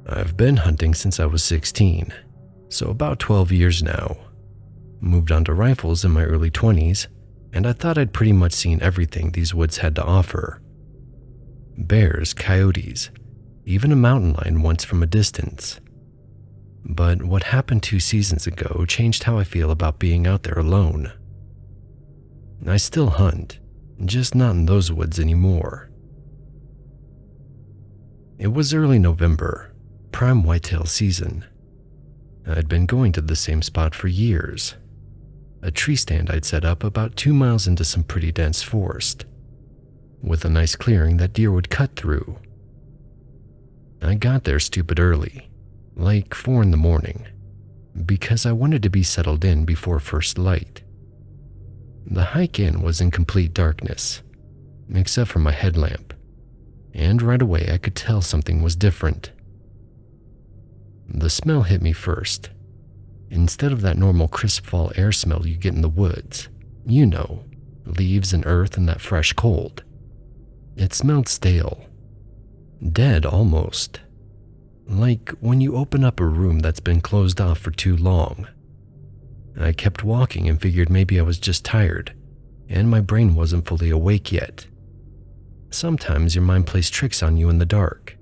I've been hunting since I was 16, so about 12 years now. Moved on to rifles in my early 20s, and I thought I'd pretty much seen everything these woods had to offer. Bears, coyotes, even a mountain lion once from a distance. But what happened 2 seasons ago changed how I feel about being out there alone. I still hunt, just not in those woods anymore. It was early November, prime whitetail season. I'd been going to the same spot for years. A tree stand I'd set up about 2 miles into some pretty dense forest, with a nice clearing that deer would cut through. I got there stupid early, like 4 in the morning, because I wanted to be settled in before first light. The hike in was in complete darkness, except for my headlamp, and right away I could tell something was different. The smell hit me first. Instead of that normal crisp fall air smell you get in the woods, you know, leaves and earth and that fresh cold, it smelled stale. Dead almost. Like when you open up a room that's been closed off for too long. I kept walking and figured maybe I was just tired, and my brain wasn't fully awake yet. Sometimes your mind plays tricks on you in the dark.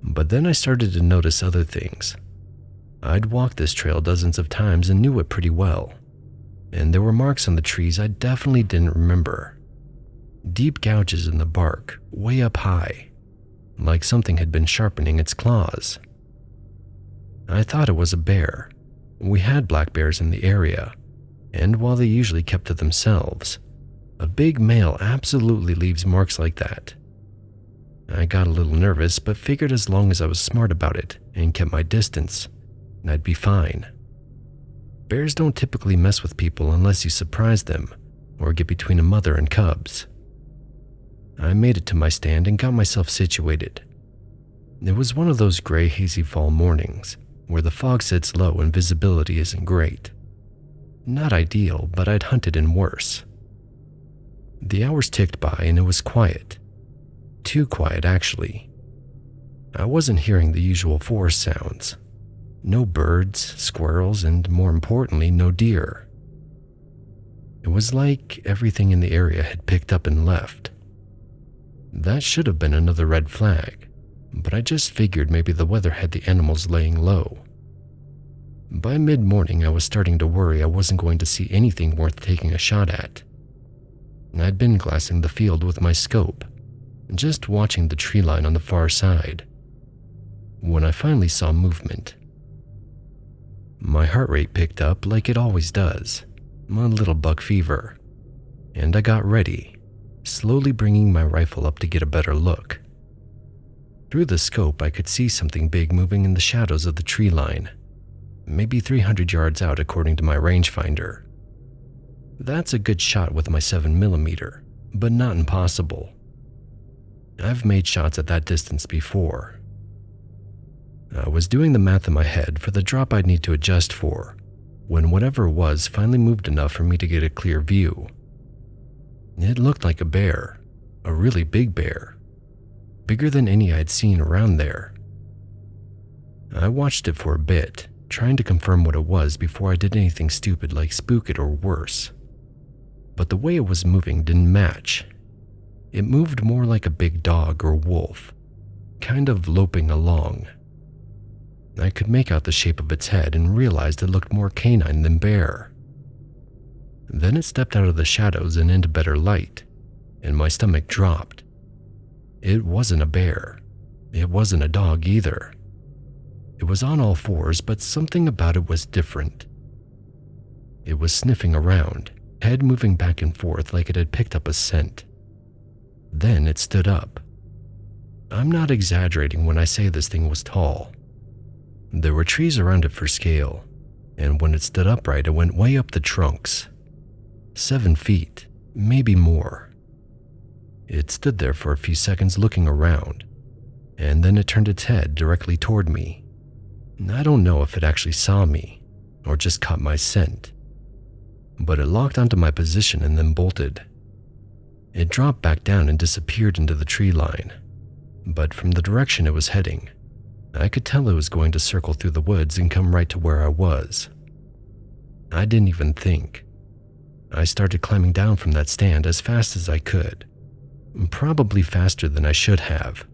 But then I started to notice other things. I'd walked this trail dozens of times and knew it pretty well, and there were marks on the trees I definitely didn't remember. Deep gouges in the bark, way up high, like something had been sharpening its claws. I thought it was a bear. We had black bears in the area, and while they usually kept to themselves, a big male absolutely leaves marks like that. I got a little nervous, but figured as long as I was smart about it and kept my distance, I'd be fine. Bears don't typically mess with people unless you surprise them or get between a mother and cubs. I made it to my stand and got myself situated. It was one of those gray, hazy fall mornings where the fog sits low and visibility isn't great. Not ideal, but I'd hunted in worse. The hours ticked by and it was quiet. Too quiet, actually. I wasn't hearing the usual forest sounds. No birds, squirrels, and more importantly, no deer. It was like everything in the area had picked up and left. That should have been another red flag, but I just figured maybe the weather had the animals laying low. By mid-morning, I was starting to worry I wasn't going to see anything worth taking a shot at. I'd been glassing the field with my scope, just watching the tree line on the far side, when I finally saw movement. My heart rate picked up like it always does, a little buck fever, and I got ready, slowly bringing my rifle up to get a better look. Through the scope, I could see something big moving in the shadows of the tree line, maybe 300 yards out according to my rangefinder. That's a good shot with my 7mm, but not impossible. I've made shots at that distance before. I was doing the math in my head for the drop I'd need to adjust for, when whatever it was finally moved enough for me to get a clear view. It looked like a bear, a really big bear, bigger than any I'd seen around there. I watched it for a bit, trying to confirm what it was before I did anything stupid like spook it or worse. But the way it was moving didn't match. It moved more like a big dog or wolf, kind of loping along. I could make out the shape of its head and realized it looked more canine than bear. Then it stepped out of the shadows and into better light, and my stomach dropped. It wasn't a bear. It wasn't a dog either. It was on all fours, but something about it was different. It was sniffing around, head moving back and forth like it had picked up a scent. Then it stood up. I'm not exaggerating when I say this thing was tall. There were trees around it for scale, and when it stood upright, it went way up the trunks. 7 feet, maybe more. It stood there for a few seconds looking around, and then it turned its head directly toward me. I don't know if it actually saw me, or just caught my scent, but it locked onto my position and then bolted. It dropped back down and disappeared into the tree line, but from the direction it was heading, I could tell it was going to circle through the woods and come right to where I was. I didn't even think. I started climbing down from that stand as fast as I could, probably faster than I should have.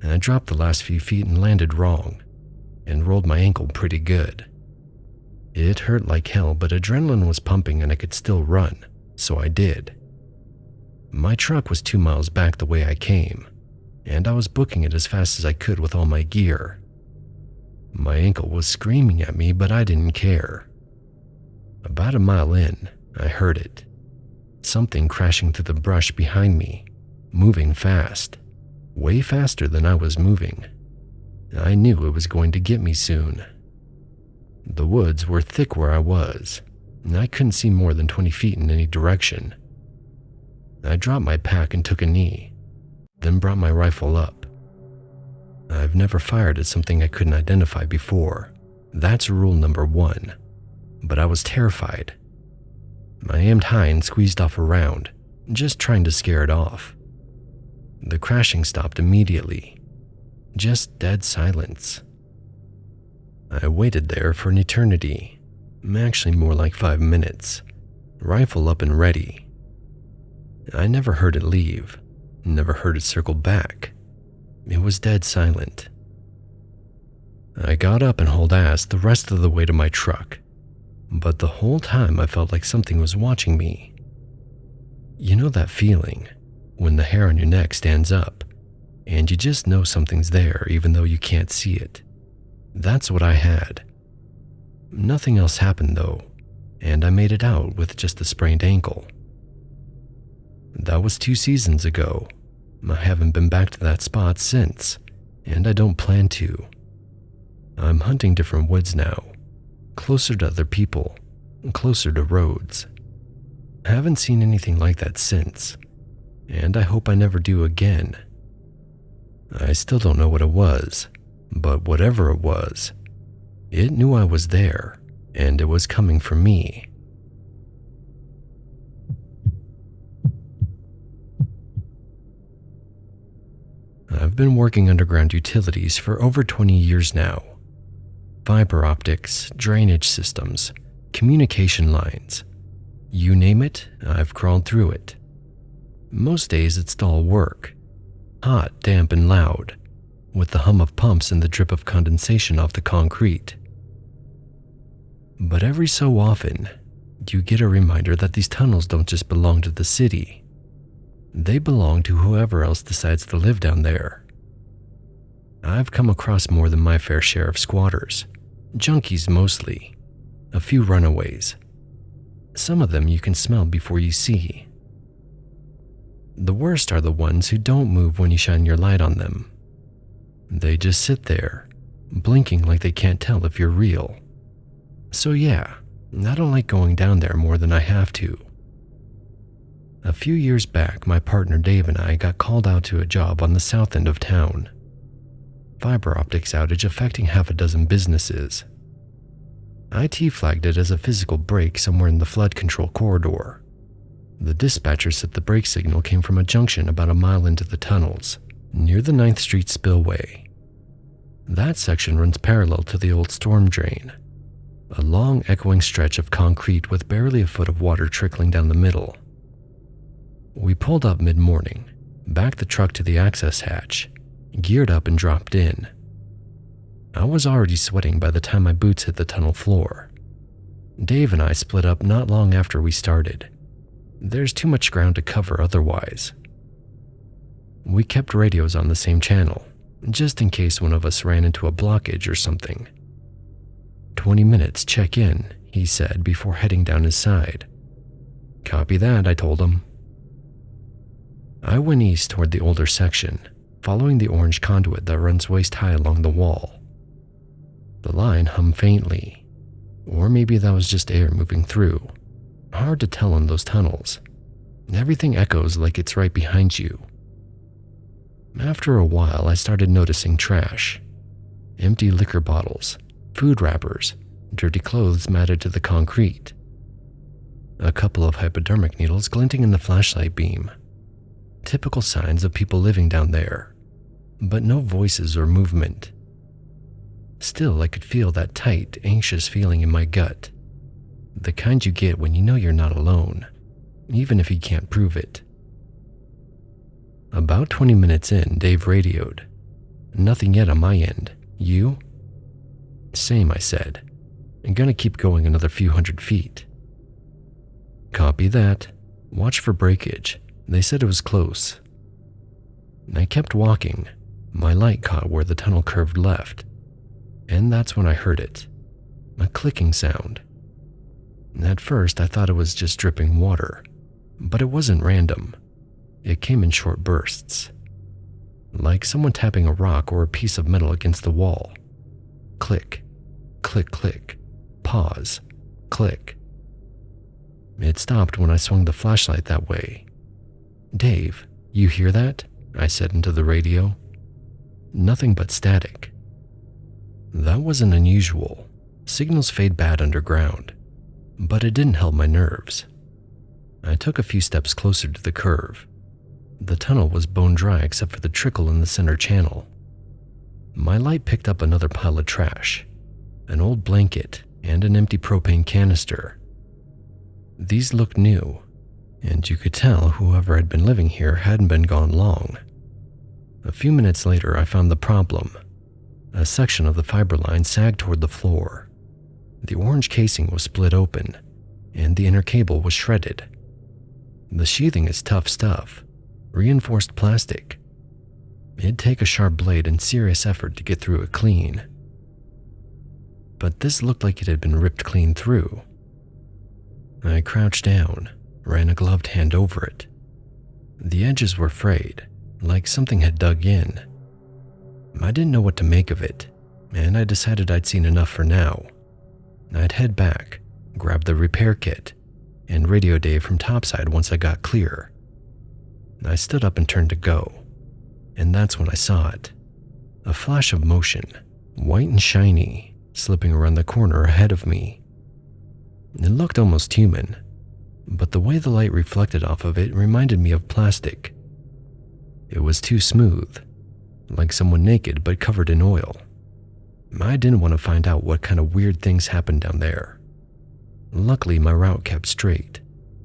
And I dropped the last few feet and landed wrong, and rolled my ankle pretty good. It hurt like hell, but adrenaline was pumping and I could still run, so I did. My truck was 2 miles back the way I came, and I was booking it as fast as I could with all my gear. My ankle was screaming at me, but I didn't care. About a mile in, I heard it. Something crashing through the brush behind me, moving fast, way faster than I was moving. I knew it was going to get me soon. The woods were thick where I was, and I couldn't see more than 20 feet in any direction. I dropped my pack and took a knee, then brought my rifle up. I've never fired at something I couldn't identify before. That's rule number 1. But I was terrified. I aimed high and squeezed off a round, just trying to scare it off. The crashing stopped immediately. Just dead silence. I waited there for an eternity, actually more like 5 minutes, rifle up and ready. I never heard it leave, never heard it circle back. It was dead silent. I got up and hauled ass the rest of the way to my truck, but the whole time I felt like something was watching me. You know that feeling when the hair on your neck stands up and you just know something's there even though you can't see it? That's what I had. Nothing else happened though, and I made it out with just a sprained ankle. That was 2 seasons ago. I haven't been back to that spot since, and I don't plan to. I'm hunting different woods now, closer to other people, closer to roads. I haven't seen anything like that since, and I hope I never do again. I still don't know what it was, but whatever it was, it knew I was there, and it was coming for me. I've been working underground utilities for over 20 years now. Fiber optics, drainage systems, communication lines. You name it, I've crawled through it. Most days it's dull work. Hot, damp, and loud, with the hum of pumps and the drip of condensation off the concrete. But every so often, you get a reminder that these tunnels don't just belong to the city. They belong to whoever else decides to live down there. I've come across more than my fair share of squatters, junkies mostly, a few runaways. Some of them you can smell before you see. The worst are the ones who don't move when you shine your light on them. They just sit there, blinking like they can't tell if you're real. So yeah, I don't like going down there more than I have to. A few years back, my partner Dave and I got called out to a job on the south end of town. Fiber optics outage affecting half a dozen businesses. IT flagged it as a physical break somewhere in the flood control corridor. The dispatcher said the break signal came from a junction about a mile into the tunnels, near the 9th Street spillway. That section runs parallel to the old storm drain, a long echoing stretch of concrete with barely a foot of water trickling down the middle. We pulled up mid-morning, backed the truck to the access hatch, geared up and dropped in. I was already sweating by the time my boots hit the tunnel floor. Dave and I split up not long after we started. There's too much ground to cover otherwise. We kept radios on the same channel, just in case one of us ran into a blockage or something. 20 minutes, check in, he said before heading down his side. Copy that, I told him. I went east toward the older section, following the orange conduit that runs waist-high along the wall. The line hummed faintly, or maybe that was just air moving through. Hard to tell in those tunnels. Everything echoes like it's right behind you. After a while, I started noticing trash. Empty liquor bottles, food wrappers, dirty clothes matted to the concrete. A couple of hypodermic needles glinting in the flashlight beam. Typical signs of people living down there, but no voices or movement, Still, I could feel that tight, anxious feeling in my gut. The kind you get when you know you're not alone, even if you can't prove it. About 20 minutes in, Dave radioed. "Nothing yet on my end. You?" "Same," I said. "I'm gonna keep going another few hundred feet." "Copy that. Watch for breakage. They said it was close." I kept walking. My light caught where the tunnel curved left, and that's when I heard it. A clicking sound. At first, I thought it was just dripping water, but it wasn't random. It came in short bursts, like someone tapping a rock or a piece of metal against the wall. Click, click, click, pause, click. It stopped when I swung the flashlight that way. "Dave, you hear that?" I said into the radio. "Nothing but static." That wasn't unusual. Signals fade bad underground, but it didn't help my nerves. I took a few steps closer to the curve. The tunnel was bone dry except for the trickle in the center channel. My light picked up another pile of trash, an old blanket, and an empty propane canister. These looked new, and you could tell whoever had been living here hadn't been gone long. A few minutes later, I found the problem. A section of the fiber line sagged toward the floor. The orange casing was split open, and the inner cable was shredded. The sheathing is tough stuff, reinforced plastic. It'd take a sharp blade and serious effort to get through it clean. But this looked like it had been ripped clean through. I crouched down, ran a gloved hand over it. The edges were frayed, like something had dug in. I didn't know what to make of it, and I decided I'd seen enough for now. I'd head back, grab the repair kit, and radio Dave from topside once I got clear. I stood up and turned to go, and that's when I saw it. A flash of motion, white and shiny, slipping around the corner ahead of me. It looked almost human, but the way the light reflected off of it reminded me of plastic. It was too smooth, like someone naked but covered in oil. I didn't want to find out what kind of weird things happened down there. Luckily, my route kept straight,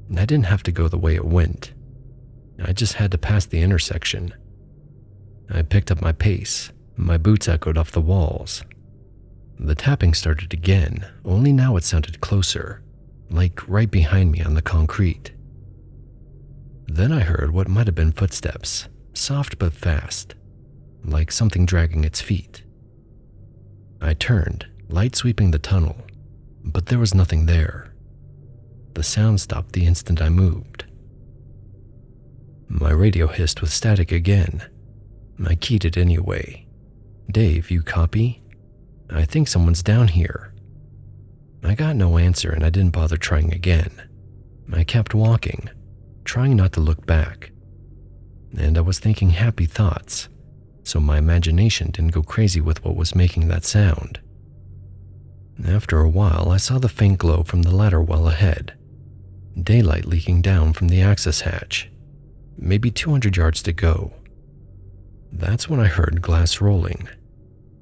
and I didn't have to go the way it went. I just had to pass the intersection. I picked up my pace. My boots echoed off the walls. The tapping started again, only now it sounded closer, like right behind me on the concrete. Then I heard what might have been footsteps, soft but fast, like something dragging its feet. I turned, light sweeping the tunnel, but there was nothing there. The sound stopped the instant I moved. My radio hissed with static again. I keyed it anyway. "Dave, you copy? I think someone's down here." I got no answer and I didn't bother trying again. I kept walking, trying not to look back. And I was thinking happy thoughts, so my imagination didn't go crazy with what was making that sound. After a while, I saw the faint glow from the ladder well ahead, daylight leaking down from the access hatch, maybe 200 yards to go. That's when I heard glass rolling.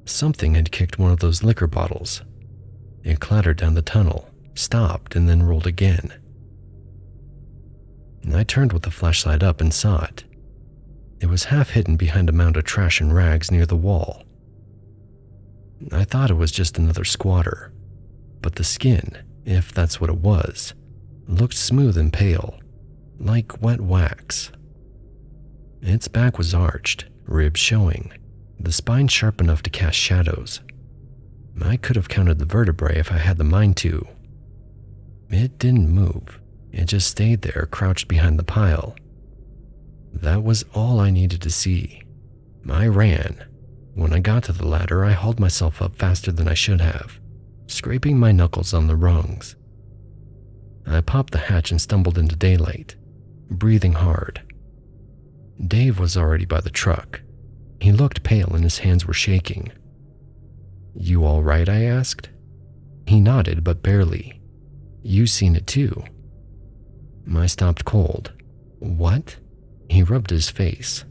Something had kicked one of those liquor bottles. It clattered down the tunnel, stopped, and then rolled again. I turned with the flashlight up and saw it. It was half hidden behind a mound of trash and rags near the wall. I thought it was just another squatter, but the skin, if that's what it was, looked smooth and pale, like wet wax. Its back was arched, ribs showing, the spine sharp enough to cast shadows. I could have counted the vertebrae if I had the mind to. It didn't move. It just stayed there, crouched behind the pile. That was all I needed to see. I ran. When I got to the ladder, I hauled myself up faster than I should have, scraping my knuckles on the rungs. I popped the hatch and stumbled into daylight, breathing hard. Dave was already by the truck. He looked pale and his hands were shaking. "You all right?" I asked. He nodded, but barely. "You seen it too?" I stopped cold. "What?" He rubbed his face.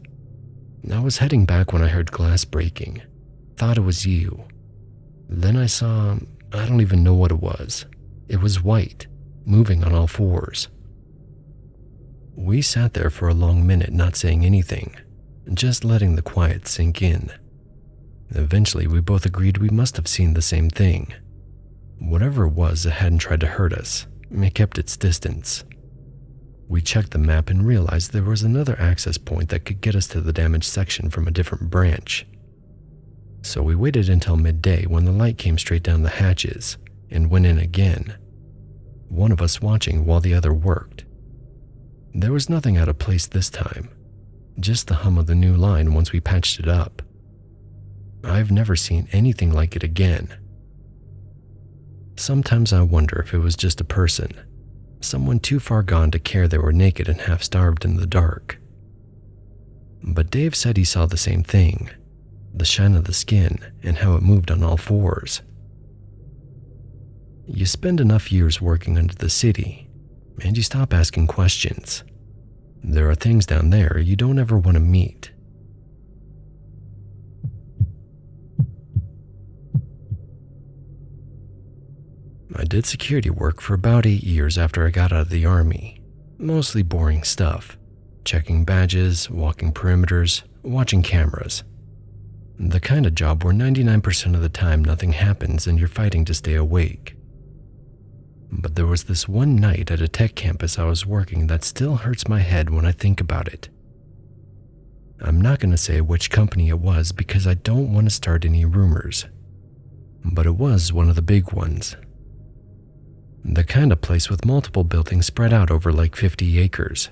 "I was heading back when I heard glass breaking. Thought it was you." Then I saw, I don't even know what it was. It was white, moving on all fours. We sat there for a long minute not saying anything, just letting the quiet sink in. Eventually, we both agreed we must have seen the same thing. Whatever it was, it hadn't tried to hurt us. It kept its distance. We checked the map and realized there was another access point that could get us to the damaged section from a different branch. So we waited until midday when the light came straight down the hatches and went in again, one of us watching while the other worked. There was nothing out of place this time, just the hum of the new line once we patched it up. I've never seen anything like it again. Sometimes I wonder if it was just a person, someone too far gone to care they were naked and half-starved in the dark. But Dave said he saw the same thing, the shine of the skin and how it moved on all fours. You spend enough years working under the city, and you stop asking questions. There are things down there you don't ever want to meet. I did security work for about 8 years after I got out of the army. Mostly boring stuff. Checking badges, walking perimeters, watching cameras. The kind of job where 99% of the time nothing happens and you're fighting to stay awake. But there was this one night at a tech campus I was working that still hurts my head when I think about it. I'm not going to say which company it was because I don't want to start any rumors. But it was one of the big ones. The kind of place with multiple buildings spread out over like 50 acres,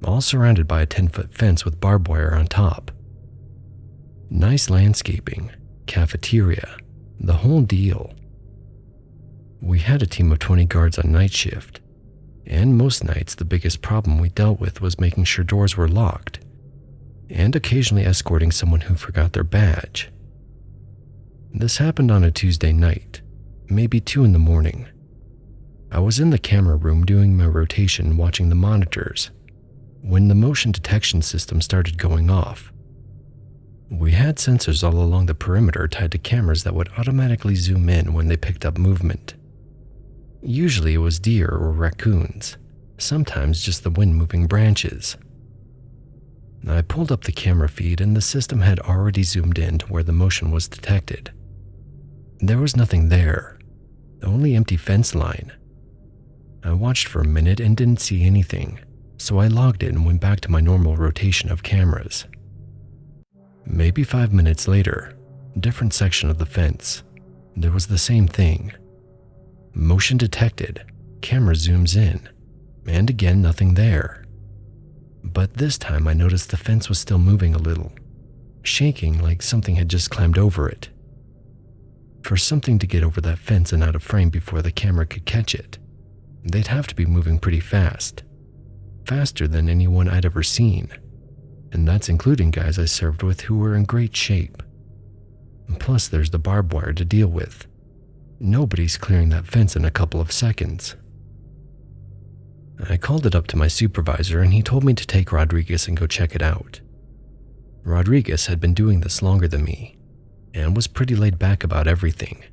all surrounded by a 10-foot fence with barbed wire on top. Nice landscaping, cafeteria, the whole deal. We had a team of 20 guards on night shift, and most nights the biggest problem we dealt with was making sure doors were locked, and occasionally escorting someone who forgot their badge. This happened on a Tuesday night, maybe 2 in the morning. I was in the camera room doing my rotation watching the monitors when the motion detection system started going off. We had sensors all along the perimeter tied to cameras that would automatically zoom in when they picked up movement. Usually it was deer or raccoons, sometimes just the wind-moving branches. I pulled up the camera feed and the system had already zoomed in to where the motion was detected. There was nothing there, only empty fence line. I watched for a minute and didn't see anything, so I logged in and went back to my normal rotation of cameras. Maybe 5 minutes later, different section of the fence, there was the same thing. Motion detected, camera zooms in, and again nothing there. But this time I noticed the fence was still moving a little, shaking like something had just climbed over it. For something to get over that fence and out of frame before the camera could catch it, they'd have to be moving pretty fast. Faster than anyone I'd ever seen. And that's including guys I served with who were in great shape. Plus there's the barbed wire to deal with. Nobody's clearing that fence in a couple of seconds. I called it up to my supervisor and he told me to take Rodriguez and go check it out. Rodriguez had been doing this longer than me and was pretty laid back about everything.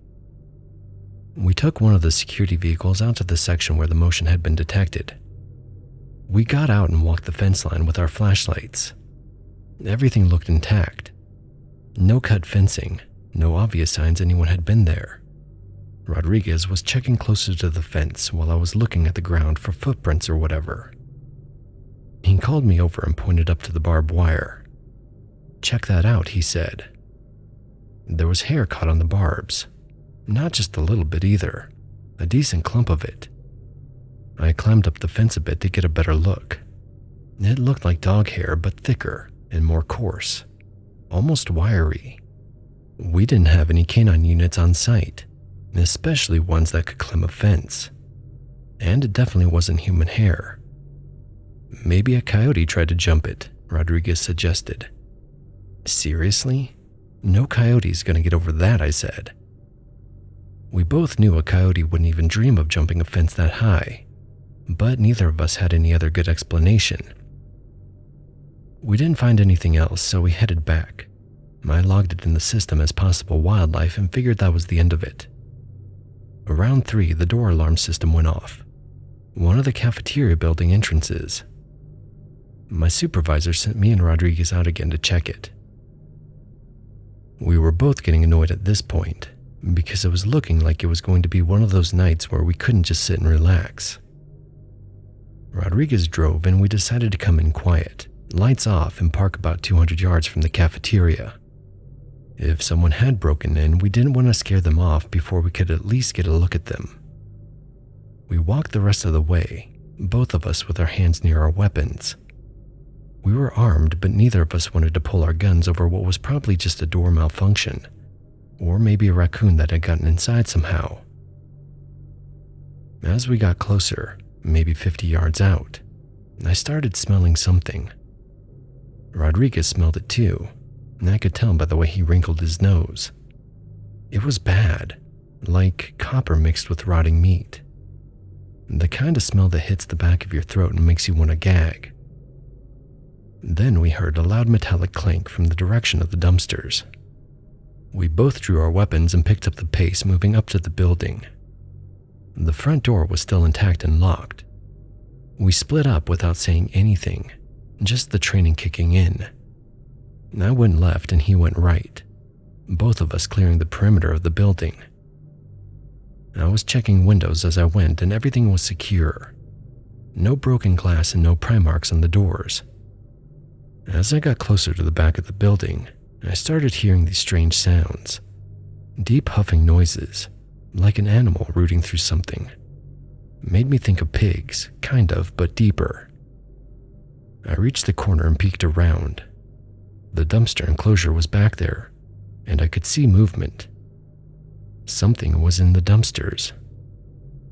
We took one of the security vehicles out to the section where the motion had been detected. We got out and walked the fence line with our flashlights. Everything looked intact. No cut fencing, no obvious signs anyone had been there. Rodriguez was checking closer to the fence while I was looking at the ground for footprints or whatever. He called me over and pointed up to the barbed wire. "Check that out," he said. There was hair caught on the barbs. Not just a little bit either, a decent clump of it. I climbed up the fence a bit to get a better look. It looked like dog hair, but thicker and more coarse, almost wiry. We didn't have any canine units on site, especially ones that could climb a fence. And it definitely wasn't human hair. Maybe a coyote tried to jump it, Rodriguez suggested. Seriously? No coyote's gonna get over that, I said. We both knew a coyote wouldn't even dream of jumping a fence that high, but neither of us had any other good explanation. We didn't find anything else, so we headed back. I logged it in the system as possible wildlife and figured that was the end of it. Around 3, the door alarm system went off. One of the cafeteria building entrances. My supervisor sent me and Rodriguez out again to check it. We were both getting annoyed at this point, because it was looking like it was going to be one of those nights where we couldn't just sit and relax. Rodriguez drove and we decided to come in quiet, lights off, and park about 200 yards from the cafeteria. If someone had broken in, we didn't want to scare them off before we could at least get a look at them. We walked the rest of the way, both of us with our hands near our weapons. We were armed, but neither of us wanted to pull our guns over what was probably just a door malfunction, or maybe a raccoon that had gotten inside somehow. As we got closer, maybe 50 yards out, I started smelling something. Rodriguez smelled it too, and I could tell by the way he wrinkled his nose. It was bad, like copper mixed with rotting meat. The kind of smell that hits the back of your throat and makes you want to gag. Then we heard a loud metallic clank from the direction of the dumpsters. We both drew our weapons and picked up the pace, moving up to the building. The front door was still intact and locked. We split up without saying anything, just the training kicking in. I went left and he went right, both of us clearing the perimeter of the building. I was checking windows as I went and everything was secure. No broken glass and no pry marks on the doors. As I got closer to the back of the building, I started hearing these strange sounds. Deep huffing noises, like an animal rooting through something. Made me think of pigs, kind of, but deeper. I reached the corner and peeked around. The dumpster enclosure was back there, and I could see movement. Something was in the dumpsters.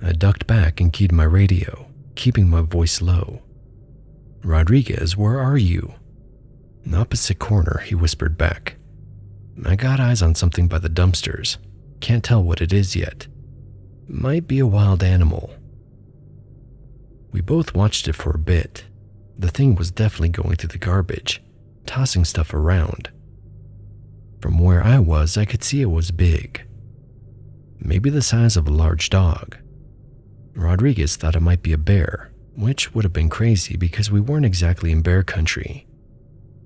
I ducked back and keyed my radio, keeping my voice low. "Rodriguez, where are you?" "Opposite corner," he whispered back. "I got eyes on something by the dumpsters. Can't tell what it is yet. Might be a wild animal." We both watched it for a bit. The thing was definitely going through the garbage, tossing stuff around. From where I was, I could see it was big. Maybe the size of a large dog. Rodriguez thought it might be a bear, which would have been crazy because we weren't exactly in bear country.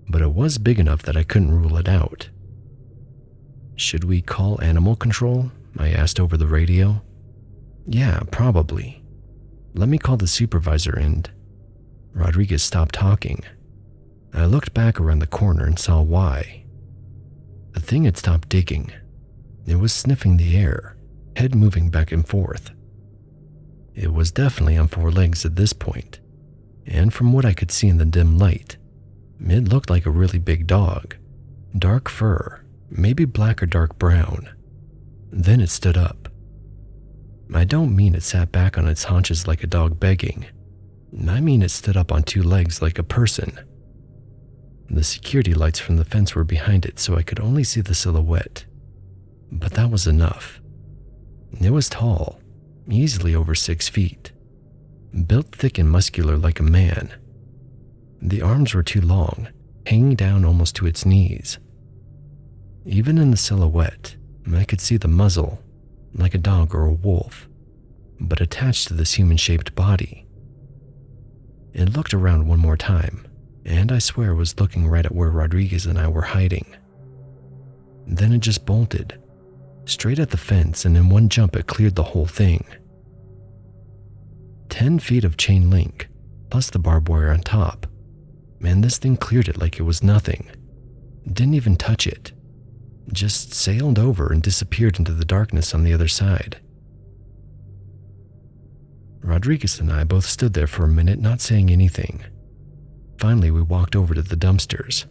But it was big enough that I couldn't rule it out. "Should we call animal control?" I asked over the radio. "Yeah, probably. Let me call the supervisor and..." Rodriguez stopped talking. I looked back around the corner and saw why. The thing had stopped digging. It was sniffing the air, head moving back and forth. It was definitely on 4 legs at this point, and from what I could see in the dim light, it looked like a really big dog. Dark fur, maybe black or dark brown. Then it stood up. I don't mean it sat back on its haunches like a dog begging. I mean it stood up on 2 legs like a person. The security lights from the fence were behind it, so I could only see the silhouette. But that was enough. It was tall, easily over 6 feet. Built thick and muscular like a man. The arms were too long, hanging down almost to its knees. Even in the silhouette, I could see the muzzle, like a dog or a wolf, but attached to this human-shaped body. It looked around one more time, and I swear it was looking right at where Rodriguez and I were hiding. Then it just bolted, straight at the fence, and in one jump it cleared the whole thing. 10 feet of chain link, plus the barbed wire on top. Man, this thing cleared it like it was nothing. Didn't even touch it. Just sailed over and disappeared into the darkness on the other side. Rodriguez and I both stood there for a minute, not saying anything. Finally, we walked over to the dumpsters.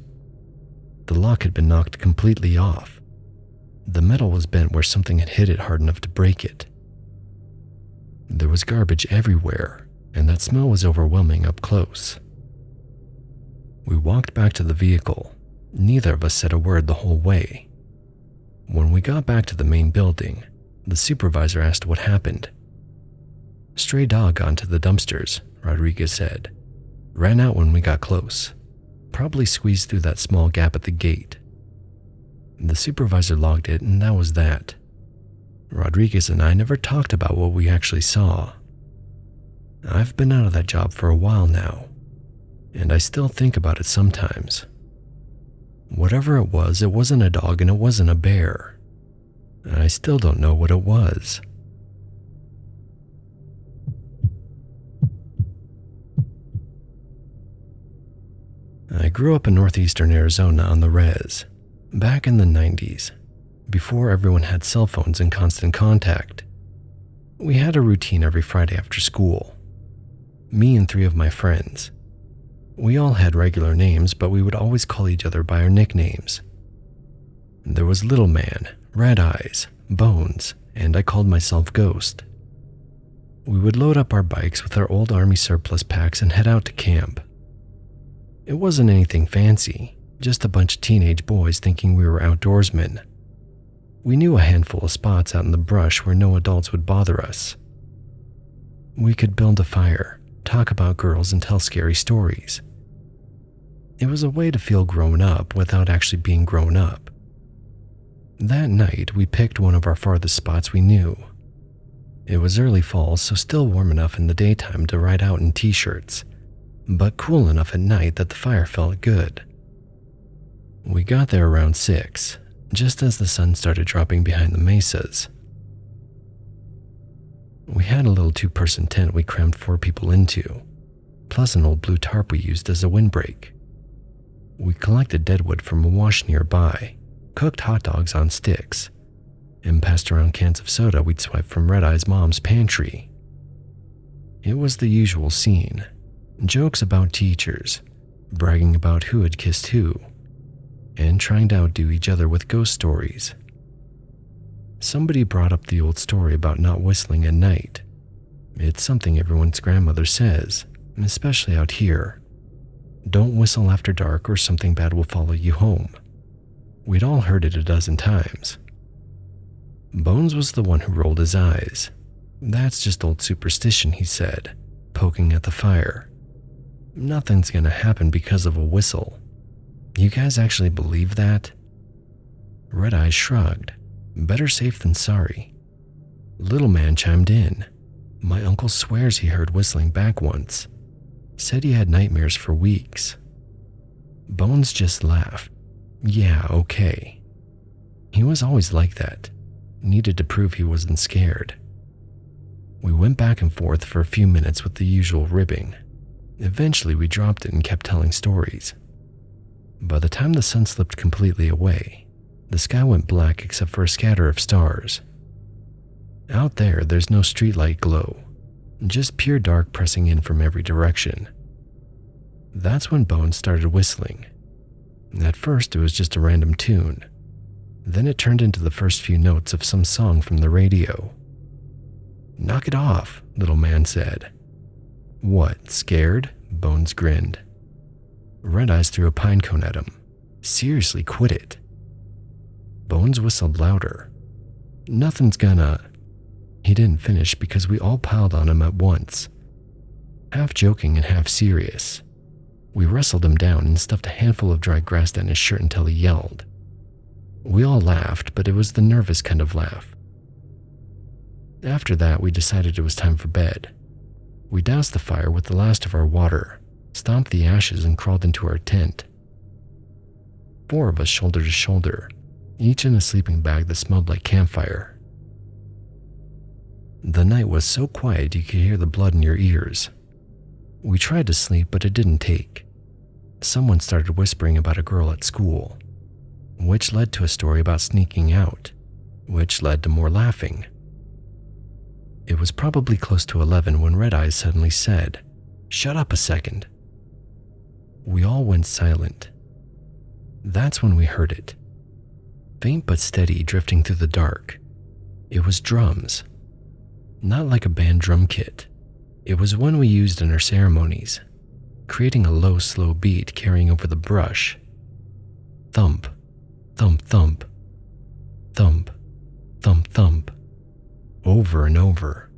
The lock had been knocked completely off. The metal was bent where something had hit it hard enough to break it. There was garbage everywhere, and that smell was overwhelming up close. We walked back to the vehicle. Neither of us said a word the whole way. When we got back to the main building, the supervisor asked what happened. "Stray dog onto the dumpsters," Rodriguez said. "Ran out when we got close. Probably squeezed through that small gap at the gate." The supervisor logged it, and that was that. Rodriguez and I never talked about what we actually saw. I've been out of that job for a while now, and I still think about it sometimes. Whatever it wasn't a dog and it wasn't a bear. I still don't know what it was. I grew up in northeastern Arizona on the res, back in the 90s, before everyone had cell phones and constant contact. We had a routine every Friday after school. Me and 3 of my friends. We all had regular names, but we would always call each other by our nicknames. There was Little Man, Red Eyes, Bones, and I called myself Ghost. We would load up our bikes with our old army surplus packs and head out to camp. It wasn't anything fancy, just a bunch of teenage boys thinking we were outdoorsmen. We knew a handful of spots out in the brush where no adults would bother us. We could build a fire, talk about girls, and tell scary stories. It was a way to feel grown up without actually being grown up. That night, we picked one of our farthest spots we knew. It was early fall, so still warm enough in the daytime to ride out in t-shirts, but cool enough at night that the fire felt good. We got there around 6, just as the sun started dropping behind the mesas. We had a little 2-person tent we crammed 4 people into, plus an old blue tarp we used as a windbreak. We collected deadwood from a wash nearby, cooked hot dogs on sticks, and passed around cans of soda we'd swiped from Red Eye's mom's pantry. It was the usual scene. Jokes about teachers, bragging about who had kissed who, and trying to outdo each other with ghost stories. Somebody brought up the old story about not whistling at night. It's something everyone's grandmother says, especially out here. Don't whistle after dark or something bad will follow you home. We'd all heard it a dozen times. Bones was the one who rolled his eyes. That's just old superstition, he said, poking at the fire. Nothing's gonna happen because of a whistle. You guys actually believe that? Red Eye shrugged. Better safe than sorry. Little Man chimed in. My uncle swears he heard whistling back once. Said he had nightmares for weeks. Bones just laughed. Yeah, okay. He was always like that. Needed to prove he wasn't scared. We went back and forth for a few minutes with the usual ribbing. Eventually, we dropped it and kept telling stories. By the time the sun slipped completely away, the sky went black except for a scatter of stars. Out there's no streetlight glow, just pure dark pressing in from every direction. That's when Bones started whistling. At first, it was just a random tune. Then it turned into the first few notes of some song from the radio. Knock it off, Little Man said. What, scared? Bones grinned. Red Eyes threw a pine cone at him. Seriously, quit it. Bones whistled louder. Nothing's gonna... He didn't finish because we all piled on him at once. Half joking and half serious. We wrestled him down and stuffed a handful of dry grass down his shirt until he yelled. We all laughed, but it was the nervous kind of laugh. After that, we decided it was time for bed. We doused the fire with the last of our water, stomped the ashes, and crawled into our tent. 4 of us shoulder to shoulder, each in a sleeping bag that smelled like campfire. The night was so quiet you could hear the blood in your ears. We tried to sleep, but it didn't take. Someone started whispering about a girl at school, which led to a story about sneaking out, which led to more laughing. It was probably close to 11 when Red Eyes suddenly said, "Shut up a second." We all went silent. That's when we heard it. Faint but steady, drifting through the dark. It was drums. Not like a band drum kit. It was one we used in our ceremonies, creating a low, slow beat carrying over the brush. Thump, thump, thump, thump, thump, thump, over and over.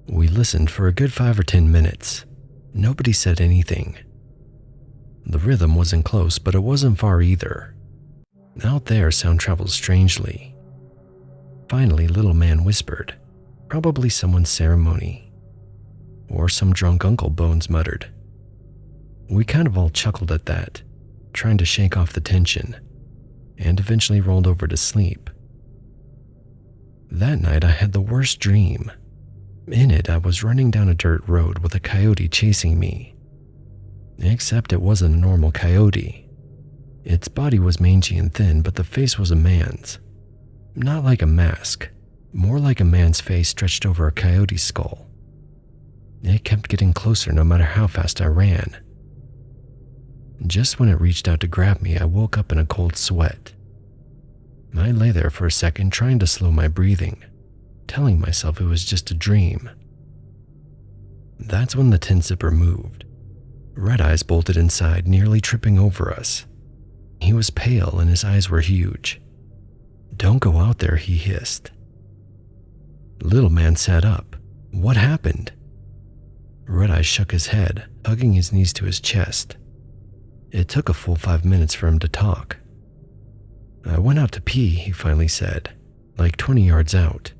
We listened for a good 5 or 10 minutes. Nobody said anything. The rhythm wasn't close, but it wasn't far either. Out there, sound travels strangely. Finally, little man whispered, probably someone's ceremony. Or some drunk uncle, Bones muttered. We kind of all chuckled at that, trying to shake off the tension, and eventually rolled over to sleep. That night I had the worst dream. In it, I was running down a dirt road with a coyote chasing me. Except it wasn't a normal coyote. Its body was mangy and thin, but the face was a man's. Not like a mask, more like a man's face stretched over a coyote's skull. It kept getting closer no matter how fast I ran. Just when it reached out to grab me, I woke up in a cold sweat. I lay there for a second trying to slow my breathing, telling myself it was just a dream. That's when the tin zipper moved. Red Eyes bolted inside, nearly tripping over us. He was pale and his eyes were huge. Don't go out there, he hissed. Little man sat up. What happened? Red Eyes shook his head, hugging his knees to his chest. It took a full 5 minutes for him to talk. I went out to pee, he finally said, like 20 yards out.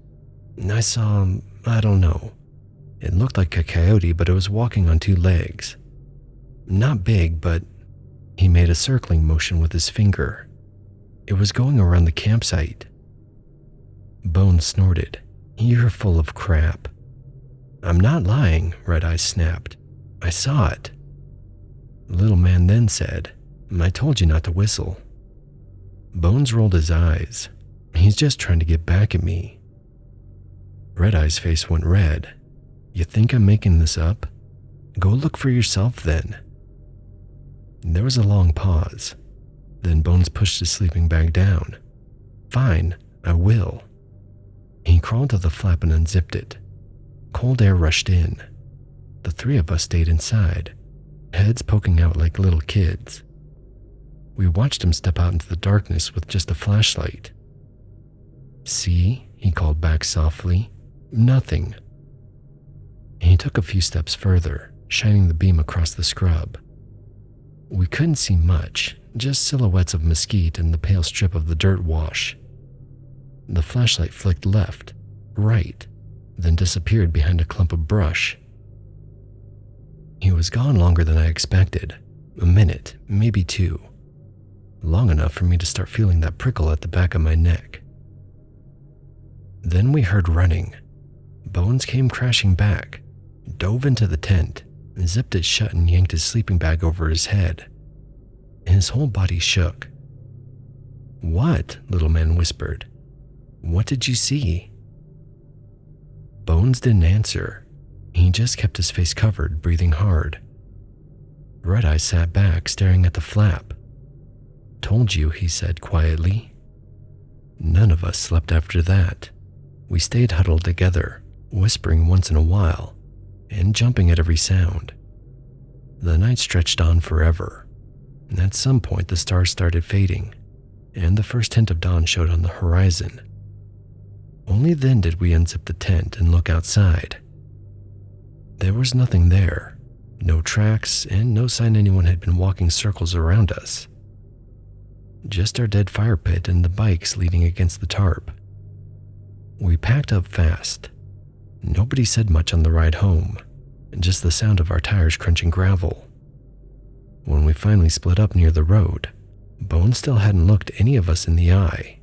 I saw, I don't know. It looked like a coyote, but it was walking on 2 legs. Not big, but he made a circling motion with his finger. It was going around the campsite. Bones snorted. You're full of crap. I'm not lying, Red Eyes snapped. I saw it. Little man then said, I told you not to whistle. Bones rolled his eyes. He's just trying to get back at me. Red Eye's face went red. You think I'm making this up? Go look for yourself then. There was a long pause. Then Bones pushed his sleeping bag down. Fine, I will. He crawled to the flap and unzipped it. Cold air rushed in. The 3 of us stayed inside, heads poking out like little kids. We watched him step out into the darkness with just a flashlight. See, he called back softly. Nothing. He took a few steps further, shining the beam across the scrub. We couldn't see much, just silhouettes of mesquite and the pale strip of the dirt wash. The flashlight flicked left, right, then disappeared behind a clump of brush. He was gone longer than I expected. A minute, maybe 2. Long enough for me to start feeling that prickle at the back of my neck. Then we heard running. Bones came crashing back, dove into the tent, zipped it shut and yanked his sleeping bag over his head. His whole body shook. What? Little man whispered. What did you see? Bones didn't answer. He just kept his face covered, breathing hard. Red Eye sat back, staring at the flap. Told you, he said quietly. None of us slept after that. We stayed huddled together, whispering once in a while, and jumping at every sound. The night stretched on forever. At some point, the stars started fading, and the first hint of dawn showed on the horizon. Only then did we unzip the tent and look outside. There was nothing there, no tracks, and no sign anyone had been walking circles around us. Just our dead fire pit and the bikes leaning against the tarp. We packed up fast. Nobody said much on the ride home, just the sound of our tires crunching gravel. When we finally split up near the road, Bones still hadn't looked any of us in the eye.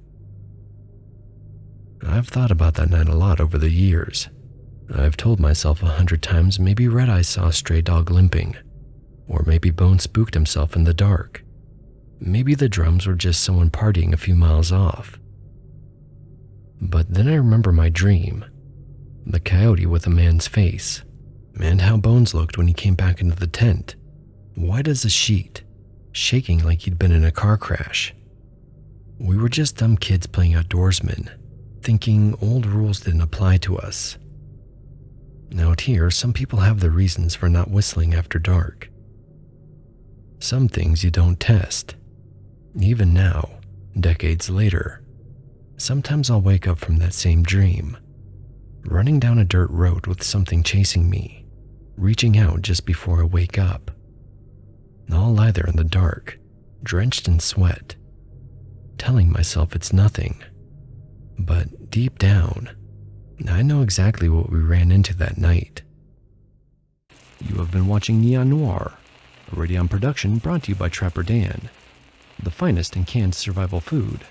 I've thought about that night a lot over the years. I've told myself 100 times maybe Red Eye saw a stray dog limping, or maybe Bones spooked himself in the dark. Maybe the drums were just someone partying a few miles off. But then I remember my dream, the coyote with a man's face, and how Bones looked when he came back into the tent, white as a sheet, shaking like he'd been in a car crash. We were just dumb kids playing outdoorsmen, thinking old rules didn't apply to us. Out here, some people have their reasons for not whistling after dark. Some things you don't test. Even now, decades later, sometimes I'll wake up from that same dream, running down a dirt road with something chasing me, reaching out just before I wake up. I'll lie there in the dark, drenched in sweat, telling myself it's nothing. But deep down, I know exactly what we ran into that night. You have been watching Noir, a Radion production brought to you by Trapper Dan, the finest in canned survival food.